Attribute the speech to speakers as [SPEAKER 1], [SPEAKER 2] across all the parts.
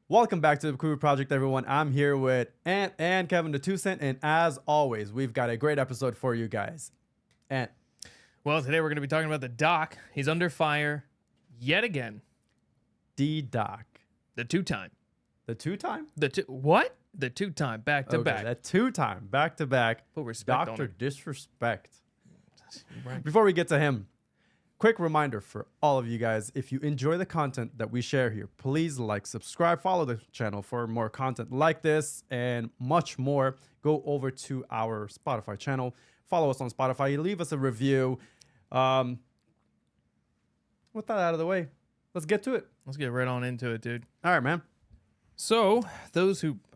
[SPEAKER 1] Welcome back to the Crude Project, everyone. I'm here with Ant and Kevin the 2 Cent, and as always, we've got a great episode for you guys. Ant,
[SPEAKER 2] Well, today we're going to be talking about the Doc. He's under fire yet again.
[SPEAKER 1] D-Doc.
[SPEAKER 2] The two-time.
[SPEAKER 1] The two-time?
[SPEAKER 2] What? The two-time, back to back.
[SPEAKER 1] That two-time, back-to-back.
[SPEAKER 2] Put respect on
[SPEAKER 1] Dr.
[SPEAKER 2] it.
[SPEAKER 1] Disrespect.
[SPEAKER 2] Right.
[SPEAKER 1] Before we get to him, quick reminder for all of you guys, if you enjoy the content that we share here, please like, subscribe, follow the channel for more content like this and much more. Go over to our Spotify channel. Follow us on Spotify. Leave us a review. With that out of the way, let's get to it.
[SPEAKER 2] Let's get right on into it, dude.
[SPEAKER 1] All right, man.
[SPEAKER 2] So,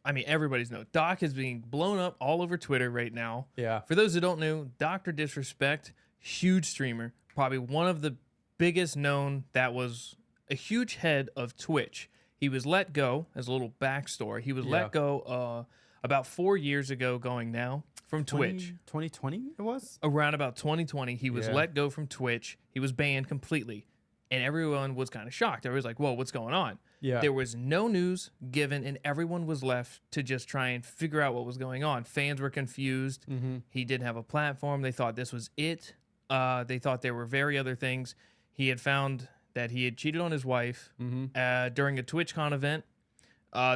[SPEAKER 2] everybody's know. Doc is being blown up all over Twitter right now.
[SPEAKER 1] Yeah.
[SPEAKER 2] For those who don't know, Dr. Disrespect, huge streamer, probably one of the biggest known, that was a huge head of Twitch. He was let go, as a little backstory, he was let go about 4 years ago going now from Twitch.
[SPEAKER 1] 2020 it was?
[SPEAKER 2] Around about 2020, he was
[SPEAKER 1] Yeah.
[SPEAKER 2] let go from Twitch. He was banned completely. And everyone was kind of shocked. Everyone was like, whoa, what's going on?
[SPEAKER 1] Yeah.
[SPEAKER 2] There was no news given, and everyone was left to just try and figure out what was going on. Fans were confused. He didn't have a platform. They thought this was it. They thought there were other things. He had found that he had cheated on his wife during a TwitchCon event.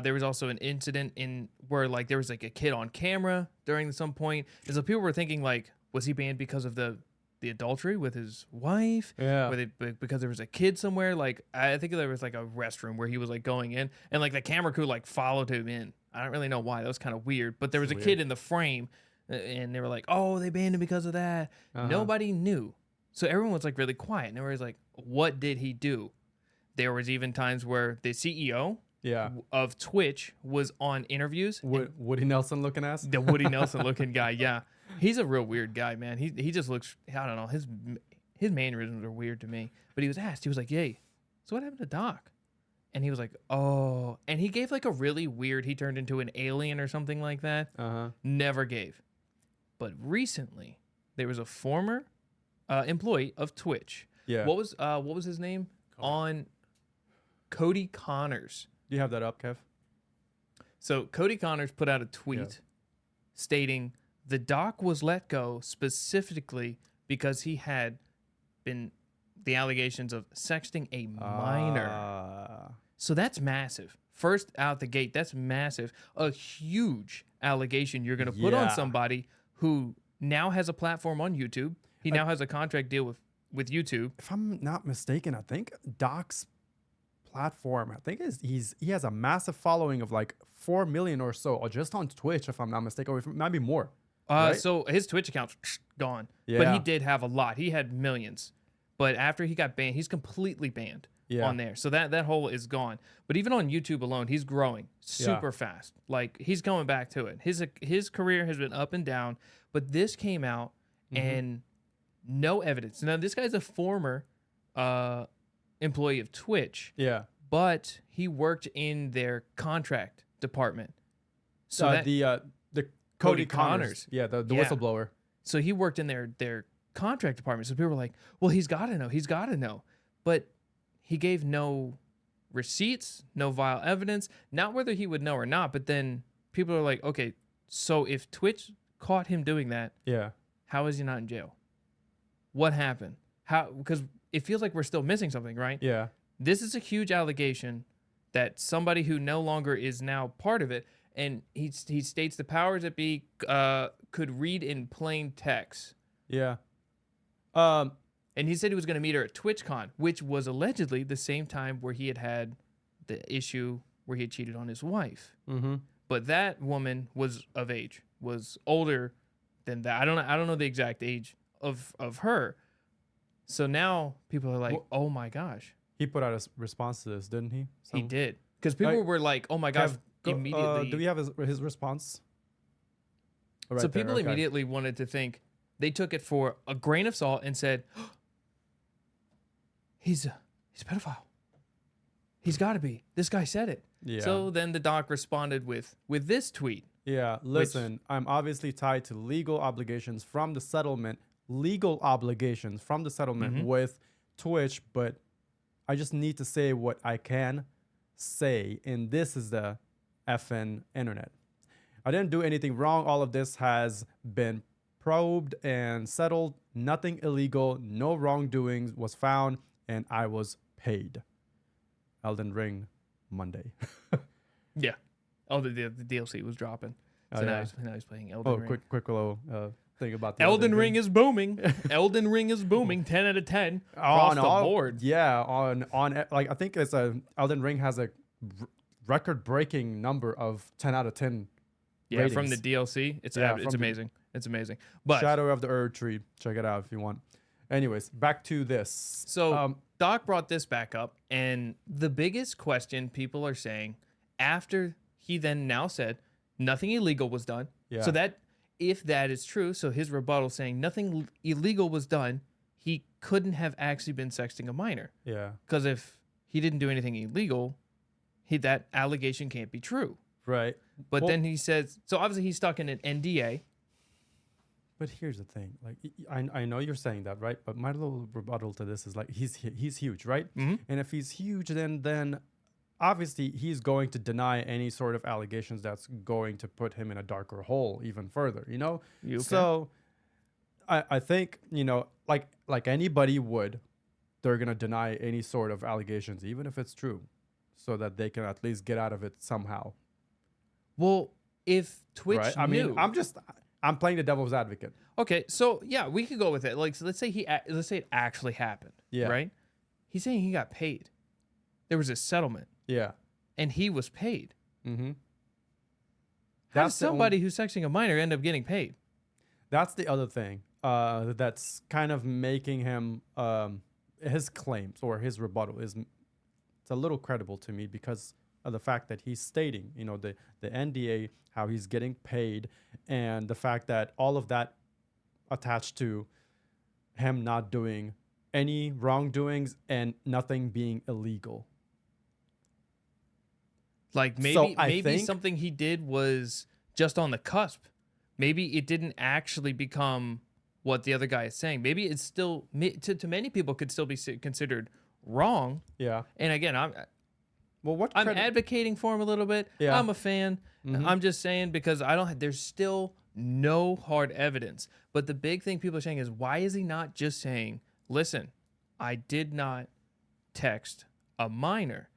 [SPEAKER 2] There was also an incident where there was a kid on camera during some point. And so people were thinking was he banned because of the adultery with his wife?
[SPEAKER 1] Yeah.
[SPEAKER 2] Because there was a kid somewhere. I think there was a restroom where he was going in, and the camera crew followed him in. I don't really know why. That was kind of weird. But there was a kid in the frame, and they were like, "Oh, they banned him because of that." Nobody knew, so everyone was really quiet. And everyone was like, "What did he do?" There was even times where the CEO of Twitch was on interviews.
[SPEAKER 1] Woody Nelson looking ass?
[SPEAKER 2] The Woody Nelson looking guy, yeah. He's a real weird guy, man. He just looks, I don't know, his mannerisms are weird to me. But he was asked, he was like, "Yay, so what happened to Doc?" And he was like, "Oh," and he gave a really weird, he turned into an alien or something like that. Never gave. But recently, there was a former employee of Twitch.
[SPEAKER 1] Yeah.
[SPEAKER 2] What was his name? Cody Connors.
[SPEAKER 1] Do you have that up, Kev?
[SPEAKER 2] So Cody Connors put out a tweet stating the Doc was let go specifically because he had been the allegations of sexting a minor. So that's massive. First out the gate, that's massive. A huge allegation you're going to put on somebody who now has a platform on YouTube. He now has a contract deal with YouTube.
[SPEAKER 1] If I'm not mistaken, I think Doc's platform, I think he has a massive following of 4 million or so, or just on Twitch, if I'm not mistaken, or if it might be more. Right?
[SPEAKER 2] So his Twitch account's gone.
[SPEAKER 1] Yeah.
[SPEAKER 2] But he did have a lot. He had millions. But after he got banned, he's completely banned on there. So that hole is gone. But even on YouTube alone, he's growing super fast. He's going back to it. His career has been up and down, but this came out and no evidence. Now, this guy's a former employee of Twitch.
[SPEAKER 1] Yeah.
[SPEAKER 2] But he worked in their contract department. So
[SPEAKER 1] the Cody Connors. Yeah, the whistleblower.
[SPEAKER 2] So he worked in their contract department. So people were like, well, he's got to know. But he gave no receipts, no vile evidence, not whether he would know or not. But then people are like, okay, so if Twitch caught him doing that, how is he not in jail? What happened? How? Because it feels like we're still missing something, right?
[SPEAKER 1] Yeah.
[SPEAKER 2] This is a huge allegation that somebody who no longer is now part of it, and he states the powers that be could read in plain text.
[SPEAKER 1] Yeah.
[SPEAKER 2] And he said he was going to meet her at TwitchCon, which was allegedly the same time where he had the issue where he had cheated on his wife. But that woman was of age, was older than that. I don't know the exact age of her. So now people are like, oh my gosh.
[SPEAKER 1] He put out a response to this, didn't he?
[SPEAKER 2] He did. Because people were like, oh my gosh, immediately.
[SPEAKER 1] Do we have his response?
[SPEAKER 2] So people immediately wanted to think, they took it for a grain of salt and said, oh, he's a pedophile. He's got to be. This guy said it.
[SPEAKER 1] Yeah.
[SPEAKER 2] So then the doc responded with this tweet.
[SPEAKER 1] Yeah, listen, I'm obviously tied to legal obligations from the settlement with Twitch, but I just need to say what I can. say, and this is the effing internet. I didn't do anything wrong. All of this has been probed and settled. Nothing illegal, no wrongdoings was found, and I was paid. Elden Ring Monday.
[SPEAKER 2] Yeah. Oh, the DLC was dropping. So
[SPEAKER 1] Oh,
[SPEAKER 2] now,
[SPEAKER 1] yeah.
[SPEAKER 2] now he's playing Elden Ring.
[SPEAKER 1] Quick little thing about the
[SPEAKER 2] Elden Ring is booming. Elden Ring is booming. 10 out of 10 across the board.
[SPEAKER 1] Yeah, on like I think it's Elden Ring has a record-breaking number of 10 out of 10.
[SPEAKER 2] Yeah, from the
[SPEAKER 1] ratings.
[SPEAKER 2] DLC. It's
[SPEAKER 1] Yeah,
[SPEAKER 2] it's
[SPEAKER 1] from the-
[SPEAKER 2] amazing. It's amazing. But
[SPEAKER 1] Shadow of the Erd Tree. Check it out if you want. Anyways, back to this.
[SPEAKER 2] so Doc brought this back up, and the biggest question people are saying after he then now said nothing illegal was done.
[SPEAKER 1] Yeah.
[SPEAKER 2] So that if that is true, so his rebuttal saying nothing illegal was done, he couldn't have actually been sexting a minor.
[SPEAKER 1] Yeah.
[SPEAKER 2] Because if he didn't do anything illegal, that allegation can't be true.
[SPEAKER 1] Right.
[SPEAKER 2] But
[SPEAKER 1] Well-
[SPEAKER 2] then he says, so obviously he's stuck in an NDA.
[SPEAKER 1] But here's the thing. Like I know you're saying that, right? But my little rebuttal to this is like he's huge, right?
[SPEAKER 2] Mhm.
[SPEAKER 1] And if he's huge, then obviously he's going to deny any sort of allegations that's going to put him in a darker hole even further, you know?
[SPEAKER 2] You okay?
[SPEAKER 1] So I think, you know, like anybody would, they're gonna deny any sort of allegations, even if it's true, so that they can at least get out of it somehow.
[SPEAKER 2] Well, if Twitch
[SPEAKER 1] Right? I
[SPEAKER 2] knew,
[SPEAKER 1] mean, I'm playing the devil's advocate.
[SPEAKER 2] okay, so yeah, we could go with it. Like, so let's say let's say it actually happened.
[SPEAKER 1] Yeah.
[SPEAKER 2] Right. He's saying he got paid. There was a settlement,
[SPEAKER 1] Yeah.
[SPEAKER 2] and he was paid.
[SPEAKER 1] Mm-hmm.
[SPEAKER 2] How does somebody who's sexting a minor end up getting paid?
[SPEAKER 1] That's the other thing. That's kind of making him his claims or his rebuttal is it's a little credible to me because of the fact that he's stating, you know, the NDA, how he's getting paid, and the fact that all of that attached to him not doing any wrongdoings and nothing being illegal.
[SPEAKER 2] Like
[SPEAKER 1] So I
[SPEAKER 2] maybe
[SPEAKER 1] think-
[SPEAKER 2] something he did was just on the cusp. Maybe it didn't actually become what the other guy is saying. Maybe it's still to many people could still be considered wrong.
[SPEAKER 1] Yeah.
[SPEAKER 2] And again,
[SPEAKER 1] Well, what
[SPEAKER 2] I'm
[SPEAKER 1] credit-
[SPEAKER 2] advocating for him a little bit.
[SPEAKER 1] Yeah.
[SPEAKER 2] I'm a fan. I'm just saying because there's still no hard evidence. But the big thing people are saying is why is he not just saying, listen, I did not text a minor.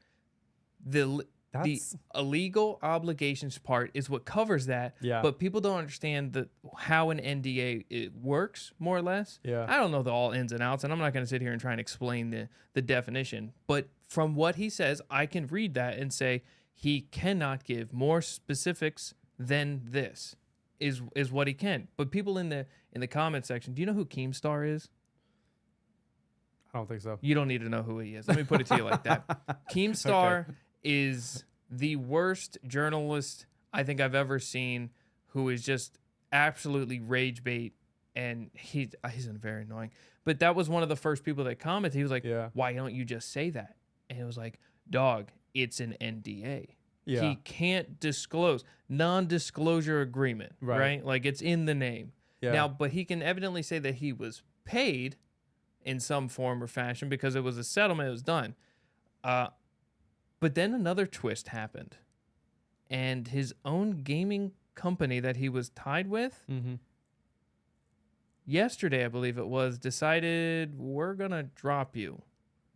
[SPEAKER 2] The
[SPEAKER 1] That's-
[SPEAKER 2] illegal obligations part is what covers that.
[SPEAKER 1] Yeah.
[SPEAKER 2] But people don't understand how an NDA it works, more or less.
[SPEAKER 1] Yeah.
[SPEAKER 2] I don't know the all ins and outs, and I'm not going to sit here and try and explain the definition. But from what he says, I can read that and say he cannot give more specifics than this is what he can. But people in the comment section, do you know who Keemstar is?
[SPEAKER 1] I don't think so.
[SPEAKER 2] You don't need to know who he is. Let me put it to you like that. Keemstar is the worst journalist I think I've ever seen, who is just absolutely rage bait, and he's very annoying. But that was one of the first people that commented. He was like,
[SPEAKER 1] Yeah.
[SPEAKER 2] "Why don't you just say that?" And it was like, "Dog, it's an NDA.
[SPEAKER 1] Yeah.
[SPEAKER 2] He can't disclose non-disclosure agreement,
[SPEAKER 1] Right.
[SPEAKER 2] right? Like it's in the name."
[SPEAKER 1] Yeah.
[SPEAKER 2] Now, but he can evidently say that he was paid in some form or fashion because it was a settlement. It was done. But then another twist happened, and his own gaming company that he was tied with
[SPEAKER 1] Mm-hmm.
[SPEAKER 2] yesterday, I believe it was, decided we're gonna drop you.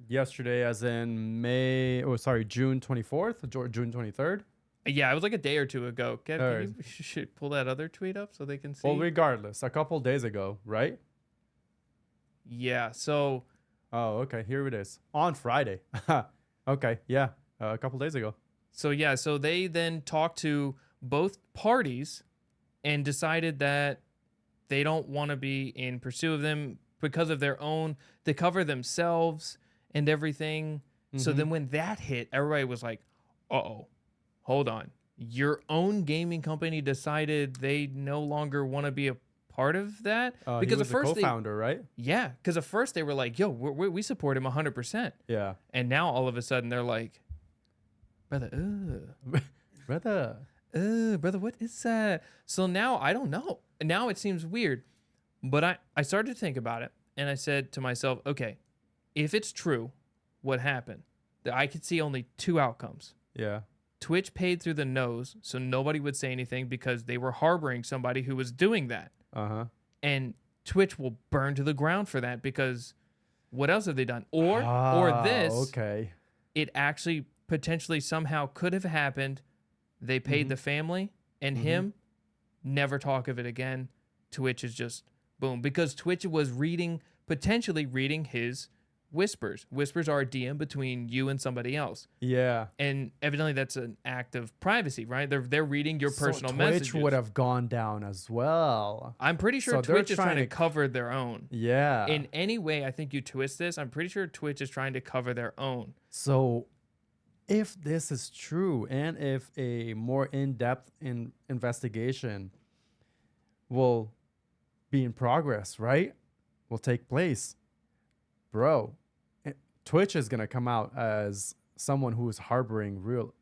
[SPEAKER 1] Yesterday, as in June 24th or June 23rd.
[SPEAKER 2] Yeah, it was like a day or two ago. Kev,
[SPEAKER 1] Alright.
[SPEAKER 2] you should pull that other tweet up so they can see.
[SPEAKER 1] Well, regardless, a couple days ago, right?
[SPEAKER 2] Yeah, so
[SPEAKER 1] Oh, okay. Here it is. On Friday. Okay. Yeah. A couple days ago.
[SPEAKER 2] so they then talked to both parties and decided that they don't want to be in pursuit of them because of their own, they cover themselves and everything. So then when that hit, everybody was like, uh-oh, hold on. Your own gaming company decided they no longer want to be a part of that?
[SPEAKER 1] He
[SPEAKER 2] Because
[SPEAKER 1] was
[SPEAKER 2] at first
[SPEAKER 1] the co-founder, right?
[SPEAKER 2] yeah, because at first they were like, yo, we support him 100%.
[SPEAKER 1] Yeah.
[SPEAKER 2] And now all of a sudden they're like, brother, brother, what is that? So now I don't know. And now it seems weird. But I started to think about it, and I said to myself, okay, if it's true what happened, I could see only two outcomes.
[SPEAKER 1] Yeah.
[SPEAKER 2] Twitch paid through the nose, so nobody would say anything because they were harboring somebody who was doing that.
[SPEAKER 1] Uh-huh.
[SPEAKER 2] And Twitch will burn to the ground for that because what else have they done? Or this,
[SPEAKER 1] okay.
[SPEAKER 2] it actually potentially somehow could have happened. They paid the family and him, never talk of it again. Twitch is just boom. Because Twitch was potentially reading his whispers. Whispers are a DM between you and somebody else.
[SPEAKER 1] Yeah.
[SPEAKER 2] And evidently that's an act of privacy, right? They're reading your personal
[SPEAKER 1] Twitch
[SPEAKER 2] messages.
[SPEAKER 1] would have gone down as well.
[SPEAKER 2] I'm pretty sure
[SPEAKER 1] So they're
[SPEAKER 2] Twitch is trying to
[SPEAKER 1] trying to-
[SPEAKER 2] cover their own.
[SPEAKER 1] Yeah.
[SPEAKER 2] In any way I think you twist this, I'm pretty sure Twitch is trying to cover their own.
[SPEAKER 1] So if this is true and if a more in-depth investigation will be in progress, right? Will take place. Bro, Twitch is going to come out as someone who is harboring real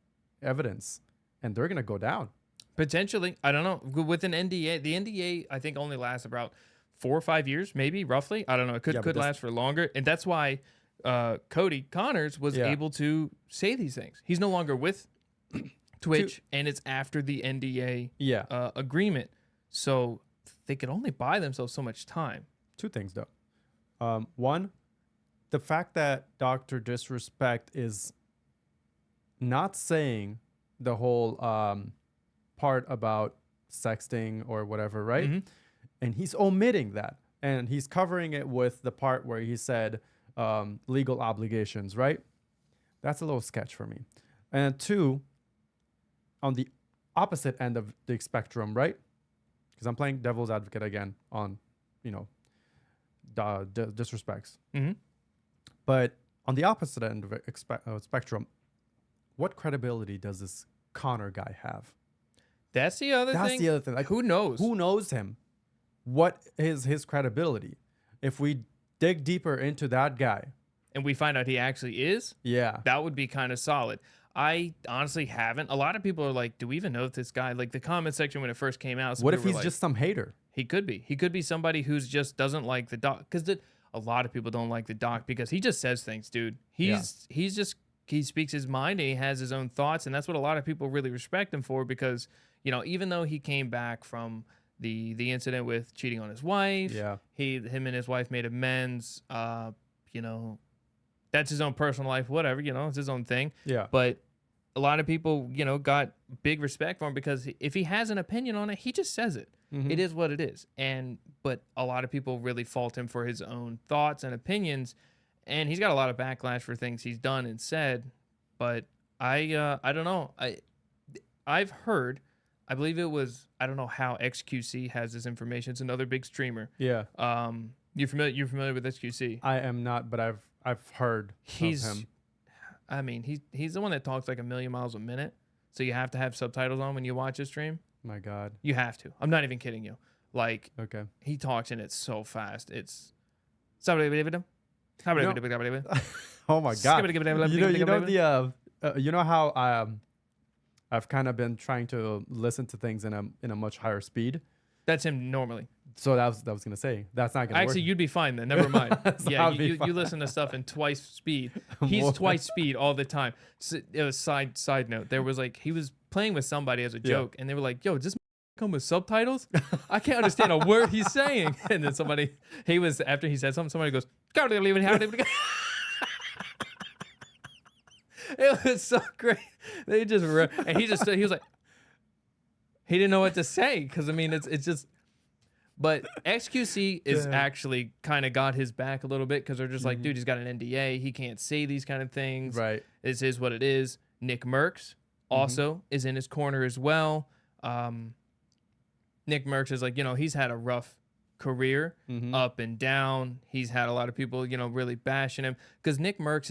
[SPEAKER 1] evidence and they're going to go down.
[SPEAKER 2] Potentially. I don't know. With an NDA, the NDA I think only lasts about 4 or 5 years, maybe roughly. I don't know. It could last for longer. And that's why Cody Connors was able to say these things. He's no longer with Twitch and it's after the NDA agreement. So they could only buy themselves so much time.
[SPEAKER 1] Two things though. One, the fact that Dr. Disrespect is not saying the whole part about sexting or whatever, right? And he's omitting that. And he's covering it with the part where he said legal obligations, right? That's a little sketch for me. And two, on the opposite end of the spectrum, right? Because I'm playing devil's advocate again on, disrespects. But on the opposite end of the spectrum, what credibility does this Connor guy have?
[SPEAKER 2] That's the other thing.
[SPEAKER 1] That's the other thing. Like,
[SPEAKER 2] who knows?
[SPEAKER 1] Who knows him? What is his credibility? If we dig deeper into that guy,
[SPEAKER 2] and we find out he actually is, that would be kind of solid. I honestly haven't. A lot of people are like, do we even know if this guy, like the comment section when it first came out.
[SPEAKER 1] What if he's just some hater?
[SPEAKER 2] He could be. He could be somebody who's just doesn't like the doc. Because a lot of people don't like the doc because he just says things, dude. He speaks his mind and he has his own thoughts. And that's what a lot of people really respect him for because, even though he came back from the incident with cheating on his wife, him and his wife made amends, that's his own personal life, whatever, it's his own thing.
[SPEAKER 1] Yeah.
[SPEAKER 2] But a lot of people, got big respect for him because if he has an opinion on it, he just says it. It is what it is. But a lot of people really fault him for his own thoughts and opinions. And he's got a lot of backlash for things he's done and said. But I don't know. I've heard, I believe it was, I don't know how XQC has this information. It's another big streamer.
[SPEAKER 1] Yeah.
[SPEAKER 2] You're familiar with XQC?
[SPEAKER 1] I am not, but I've heard of him.
[SPEAKER 2] I mean, he's the one that talks like 1,000,000 miles a minute. So you have to have subtitles on when you watch his stream.
[SPEAKER 1] My God.
[SPEAKER 2] You have to. I'm not even kidding you. Like,
[SPEAKER 1] okay.
[SPEAKER 2] He talks and it's so fast. It's oh my God.
[SPEAKER 1] You know how I've kind of been trying to listen to things in a much higher speed.
[SPEAKER 2] That's him normally.
[SPEAKER 1] So that was gonna say that's not gonna work.
[SPEAKER 2] Actually, you'd be fine then. Never mind. Yeah, you listen to stuff in twice speed. He's twice speed all the time. So, it was side note. There was like he was playing with somebody as a joke, and they were like, "Yo, does this come with subtitles? I can't understand a word he's saying." And then after he said something, somebody goes, it was so great. They just and he was like, he didn't know what to say because I mean it's just. But XQC is actually kind of got his back a little bit because they're just like, dude, he's got an NDA. He can't say these kind of things.
[SPEAKER 1] Right.
[SPEAKER 2] This is what it is. Nick Merckx also is in his corner as well. Nick Merckx is like, he's had a rough career, up and down. He's had a lot of people, really bashing him because Nick Merckx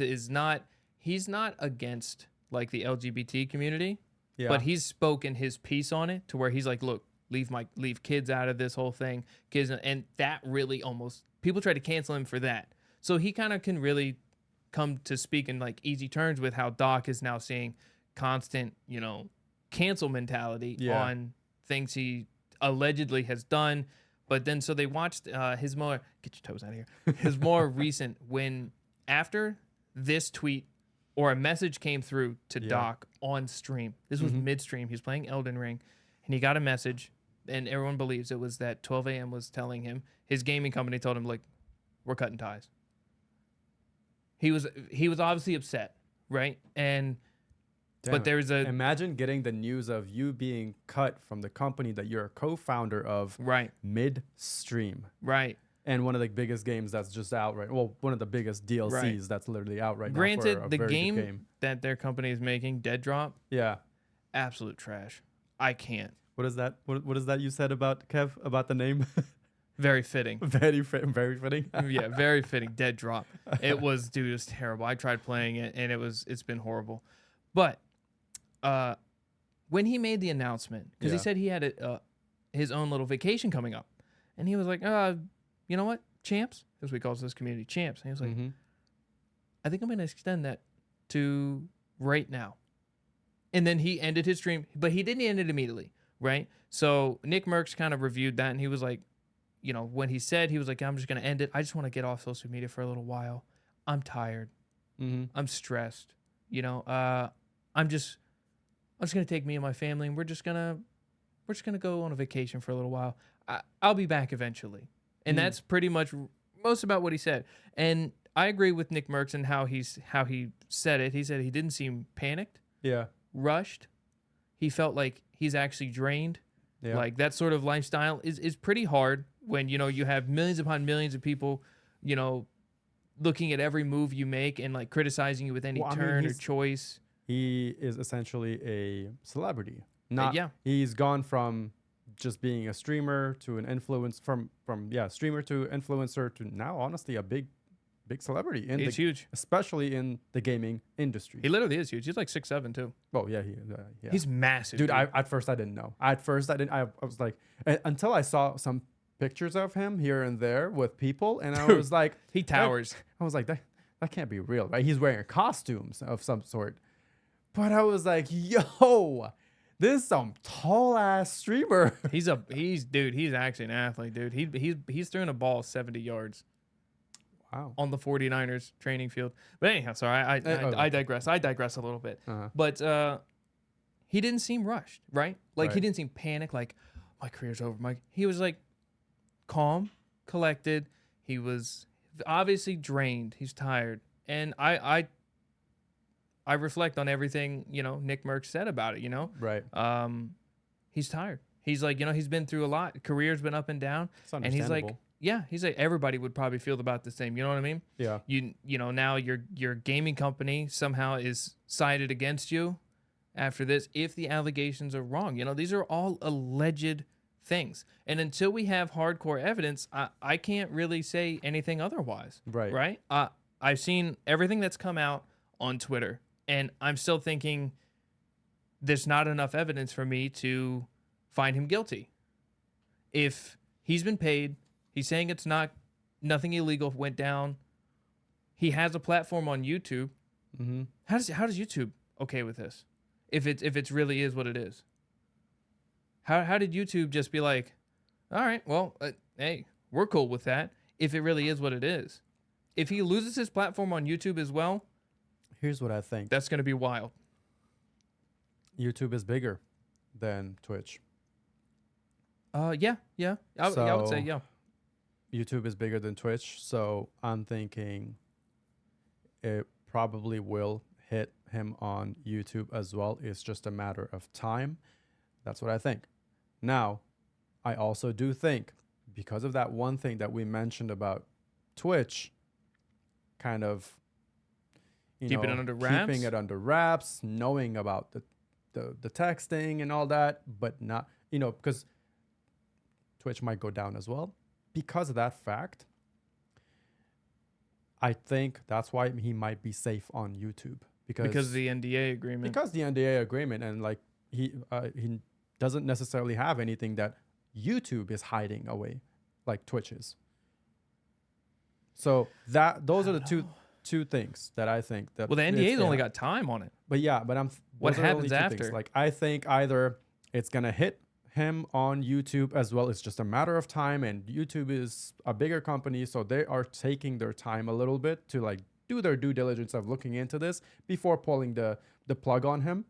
[SPEAKER 2] he's not against like the LGBT community, but he's spoken his piece on it to where he's like, look, leave kids out of this whole thing. Kids, and that really almost people try to cancel him for that. So he kind of can really come to speak in like easy terms with how Doc is now seeing constant, cancel mentality on things he allegedly has done. But then so they watched his more recent when after this tweet or a message came through to
[SPEAKER 1] Yeah.
[SPEAKER 2] Doc on stream. This was midstream. He's playing Elden Ring, and he got a message, and everyone believes it was that 12 a.m. was telling him, his gaming company told him, like, we're cutting ties. He was obviously upset, right? And but there's a
[SPEAKER 1] imagine getting the news of you being cut from the company that you're a co-founder of
[SPEAKER 2] right,
[SPEAKER 1] midstream.
[SPEAKER 2] right.
[SPEAKER 1] And one of the biggest games that's just out right. Well, one of the biggest DLCs
[SPEAKER 2] Right.
[SPEAKER 1] that's literally out right now
[SPEAKER 2] Granted,
[SPEAKER 1] for a
[SPEAKER 2] the
[SPEAKER 1] very good
[SPEAKER 2] game that their company is making, Dead Drop,
[SPEAKER 1] Yeah.
[SPEAKER 2] absolute trash. I can't.
[SPEAKER 1] What is that? What is that you said about Kev about the name?
[SPEAKER 2] Very fitting.
[SPEAKER 1] Very fitting.
[SPEAKER 2] Yeah, very fitting. Dead Drop. It was, dude, it was terrible. I tried playing it, and it's been horrible. But when he made the announcement, because he
[SPEAKER 1] Yeah.
[SPEAKER 2] said he had his own little vacation coming up, and he was like, you know what, champs, as we call this community, champs. And he was like,
[SPEAKER 1] Mhm.
[SPEAKER 2] I think I'm going to extend that to right now. And then he ended his stream, but he didn't end it immediately, right? So Nick Merckx kind of reviewed that, and he was like, you know, when he said, he was like, I'm just going to end it. I just want to get off social media for a little while. I'm tired.
[SPEAKER 1] Mhm.
[SPEAKER 2] I'm stressed. You know, I'm just going to take me and my family, and we're just going to go on a vacation for a little while. I'll be back eventually. And that's pretty much most about what he said. And I agree with Nick Merckx and how he said it. He said he didn't seem panicked,
[SPEAKER 1] Yeah.
[SPEAKER 2] rushed. He felt like he's actually drained.
[SPEAKER 1] Yeah.
[SPEAKER 2] Like that sort of lifestyle is pretty hard when, you know, you have millions upon millions of people, you know, looking at every move you make and like criticizing you with any
[SPEAKER 1] Well, I mean,
[SPEAKER 2] turn or choice.
[SPEAKER 1] He is essentially a celebrity. Not
[SPEAKER 2] yeah.
[SPEAKER 1] He's gone from just being a streamer to an influence from streamer to influencer to now honestly a big celebrity in
[SPEAKER 2] He's huge.
[SPEAKER 1] especially in the gaming industry.
[SPEAKER 2] He literally is huge. He's like 6'7" too.
[SPEAKER 1] Oh yeah, yeah.
[SPEAKER 2] He's massive,
[SPEAKER 1] Dude, at first I didn't know. At first I was like until I saw some pictures of him here and there with people, and I was like,
[SPEAKER 2] he towers.
[SPEAKER 1] I was like, that can't be real, right? He's wearing costumes of some sort. But I was like, yo, this is some tall ass streamer.
[SPEAKER 2] He's actually an athlete, dude. He's throwing a ball 70 yards.
[SPEAKER 1] Wow.
[SPEAKER 2] On the 49ers training field. But anyhow, sorry, I digress. I digress a little bit.
[SPEAKER 1] Uh-huh.
[SPEAKER 2] But he didn't seem rushed, right? Like he
[SPEAKER 1] Right.
[SPEAKER 2] didn't seem panicked, like my career's over. He was like calm, collected. He was obviously drained. He's tired. And I reflect on everything, you know, Nick Merckx said about it, you know?
[SPEAKER 1] Right.
[SPEAKER 2] He's tired. He's like, you know, he's been through a lot. Career's been up and down.
[SPEAKER 1] It's
[SPEAKER 2] And he's like,
[SPEAKER 1] understandable.
[SPEAKER 2] yeah, he's like, everybody would probably feel about the same. You know what I mean?
[SPEAKER 1] Yeah.
[SPEAKER 2] You know, now your gaming company somehow is sided against you after this if the allegations are wrong. You know, these are all alleged things. And until we have hardcore evidence, I can't really say anything otherwise.
[SPEAKER 1] Right.
[SPEAKER 2] Right? I've seen everything that's come out on Twitter, and I'm still thinking there's not enough evidence for me to find him guilty. If he's been paid, he's saying it's nothing illegal went down. He has a platform on YouTube.
[SPEAKER 1] Mm-hmm.
[SPEAKER 2] How does YouTube okay with this? If it's really is what it is. How did YouTube just be like, all right, well, hey, we're cool with that. If it really is what it is, if he loses his platform on YouTube as well,
[SPEAKER 1] Here's what I think.
[SPEAKER 2] that's gonna be wild.
[SPEAKER 1] YouTube is bigger than Twitch.
[SPEAKER 2] Yeah. I would say yeah.
[SPEAKER 1] YouTube is bigger than Twitch, so I'm thinking it probably will hit him on YouTube as well. It's just a matter of time. That's what I think. Now, I also do think because of that one thing that we mentioned about Twitch, kind of,
[SPEAKER 2] Keeping it under wraps?
[SPEAKER 1] keeping it under wraps, knowing about the texting and all that, but not, because Twitch might go down as well. Because of that fact, I think that's why he might be safe on YouTube
[SPEAKER 2] Because of the NDA agreement.
[SPEAKER 1] because the NDA agreement, and like he doesn't necessarily have anything that YouTube is hiding away like Twitch is. So those are the two things that I think that.
[SPEAKER 2] Well, the NDA's only got time on it.
[SPEAKER 1] But yeah, but
[SPEAKER 2] What
[SPEAKER 1] those are the only
[SPEAKER 2] happens
[SPEAKER 1] two things.
[SPEAKER 2] after?
[SPEAKER 1] Like I think either it's gonna hit him on YouTube as well. It's just a matter of time, and YouTube is a bigger company, so they are taking their time a little bit to like do their due diligence of looking into this before pulling the plug on him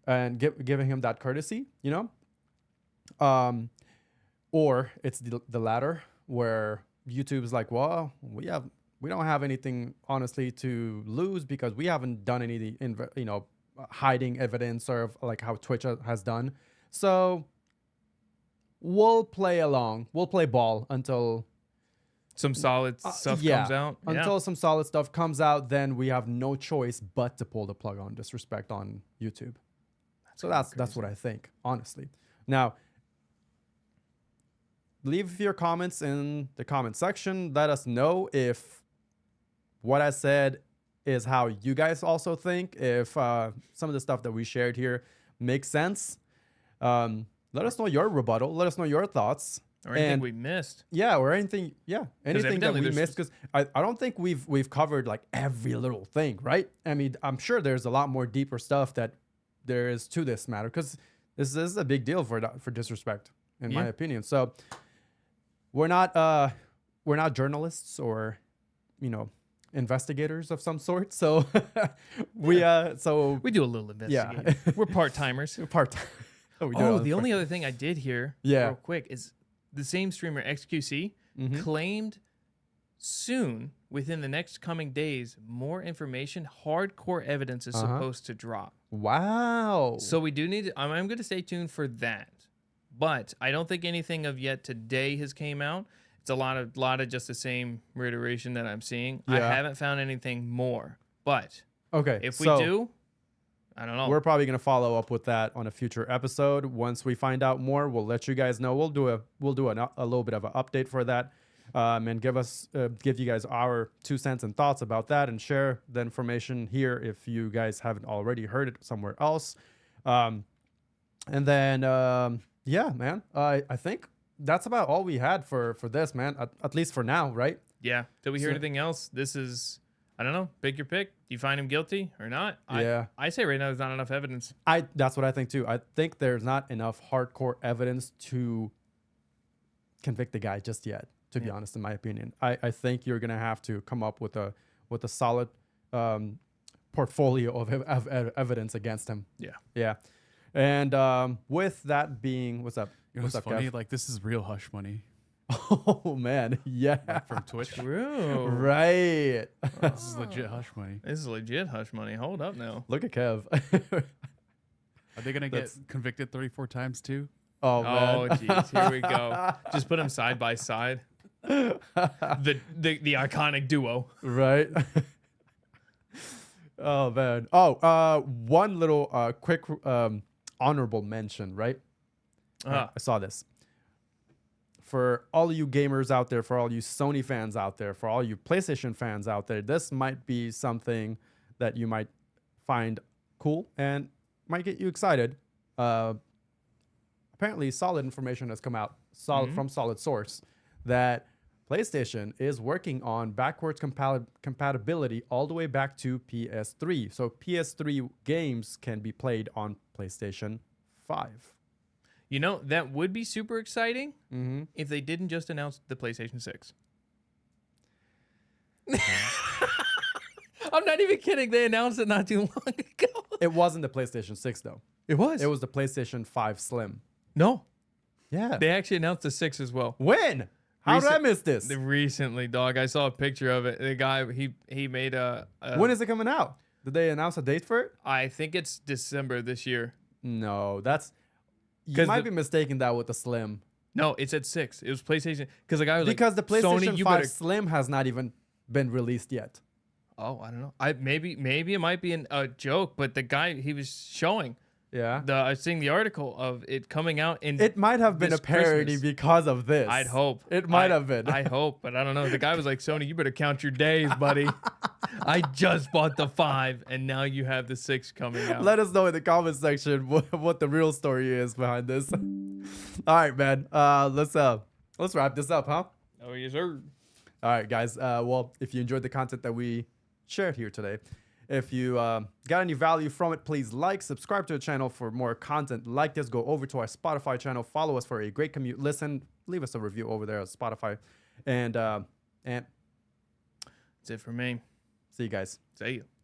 [SPEAKER 1] and giving him that courtesy, you know. Or it's the latter, where YouTube's like, well, we don't have anything honestly to lose because we haven't done any hiding evidence or like how Twitch has done. So we'll play along. We'll play ball until
[SPEAKER 2] some solid stuff
[SPEAKER 1] yeah,
[SPEAKER 2] comes out.
[SPEAKER 1] Until some solid stuff comes out, then we have no choice but to pull the plug on disrespect on YouTube. So that's what I think, honestly. Now, leave your comments in the comment section. Let us know if what I said is how you guys also think. If some of the stuff that we shared here makes sense. Let us know your rebuttal. Let us know your thoughts.
[SPEAKER 2] Or anything we missed.
[SPEAKER 1] Yeah, or anything. Yeah, anything that we missed. Because I don't think we've covered like every little thing, right? I mean, I'm sure there's a lot more deeper stuff that there is to this matter. Because this is a big deal for disrespect, in my opinion. So we're not journalists or, you know, investigators of some sort. So we do a
[SPEAKER 2] little investigating. Yeah. We're part-timers.
[SPEAKER 1] We're part-time.
[SPEAKER 2] The only other thing I did hear real quick is the same streamer XQC claimed soon, within the next coming days, more information, hardcore evidence is supposed to drop.
[SPEAKER 1] Wow.
[SPEAKER 2] So we do need I'm going to stay tuned for that. But I don't think anything of yet today has came out. It's a lot of just the same reiteration that I'm seeing. Yeah. I haven't found anything more. But if we do, I don't know.
[SPEAKER 1] We're probably going to follow up with that on a future episode. Once we find out more, we'll let you guys know. We'll do a little bit of an update for that, and give you guys our 2 cents and thoughts about that, and share the information here if you guys haven't already heard it somewhere else. And then yeah, man, I think that's about all we had for this, man. At least for now, right?
[SPEAKER 2] Yeah. Did we hear anything else? This is, I don't know. Pick your pick. Do you find him guilty or not?
[SPEAKER 1] Yeah.
[SPEAKER 2] I say right now there's not enough evidence.
[SPEAKER 1] That's what I think too. I think there's not enough hardcore evidence to convict the guy just yet, to be honest, in my opinion. I think you're gonna have to come up with a solid portfolio of evidence against him.
[SPEAKER 2] Yeah.
[SPEAKER 1] Yeah. And with that being, what's up?
[SPEAKER 3] What's funny? Kev? Like, this is real hush money.
[SPEAKER 1] Oh man, yeah.
[SPEAKER 3] Like from Twitch.
[SPEAKER 2] True.
[SPEAKER 1] Right.
[SPEAKER 3] This is legit hush money.
[SPEAKER 2] This is legit hush money. Hold up now.
[SPEAKER 1] Look at Kev.
[SPEAKER 3] Are they gonna get convicted 34 times too?
[SPEAKER 1] Oh man.
[SPEAKER 2] Oh jeez, here we go. Just put them side by side. The iconic duo.
[SPEAKER 1] Right. Oh man. Oh, one little quick honorable mention, right? I saw this. For all you gamers out there, for all you Sony fans out there, for all you PlayStation fans out there, this might be something that you might find cool and might get you excited. Apparently, solid information has come out from solid source that PlayStation is working on backwards compatibility all the way back to PS3. So PS3 games can be played on PlayStation 5.
[SPEAKER 2] You know, that would be super exciting if they didn't just announce the PlayStation 6. I'm not even kidding. They announced it not too long ago.
[SPEAKER 1] It wasn't the PlayStation 6, though.
[SPEAKER 2] It was.
[SPEAKER 1] It was the PlayStation 5 Slim.
[SPEAKER 2] No.
[SPEAKER 1] Yeah.
[SPEAKER 2] They actually announced the 6 as well.
[SPEAKER 1] When? How did I miss this?
[SPEAKER 2] Recently, dog. I saw a picture of it. The guy, he made a...
[SPEAKER 1] When is it coming out? Did they announce a date for it?
[SPEAKER 2] I think it's December this year.
[SPEAKER 1] No, that's... You might be mistaking that with the Slim.
[SPEAKER 2] No, it's at 6. It was PlayStation. Because the guy was
[SPEAKER 1] because
[SPEAKER 2] like,
[SPEAKER 1] the PlayStation
[SPEAKER 2] Sony,
[SPEAKER 1] 5 Slim has not even been released yet.
[SPEAKER 2] Oh, I don't know. Maybe it might be a joke, but the guy, he was showing.
[SPEAKER 1] Yeah.
[SPEAKER 2] I was seeing the article of it coming out in.
[SPEAKER 1] It might have been a parody
[SPEAKER 2] Christmas.
[SPEAKER 1] Because of this.
[SPEAKER 2] I'd hope.
[SPEAKER 1] It might have been.
[SPEAKER 2] I hope, but I don't know. The guy was like, Sony, you better count your days, buddy. I just bought the 5, and now you have the 6 coming out.
[SPEAKER 1] Let us know in the comment section what the real story is behind this. All right, man. Let's wrap this up, huh?
[SPEAKER 2] Oh, yes, sir.
[SPEAKER 1] All right, guys. Well, if you enjoyed the content that we shared here today, if you got any value from it, please subscribe to the channel for more content like this. Go over to our Spotify channel, follow us for a great commute. Listen, leave us a review over there on Spotify, and
[SPEAKER 2] that's it for me.
[SPEAKER 1] See you guys.
[SPEAKER 2] See you.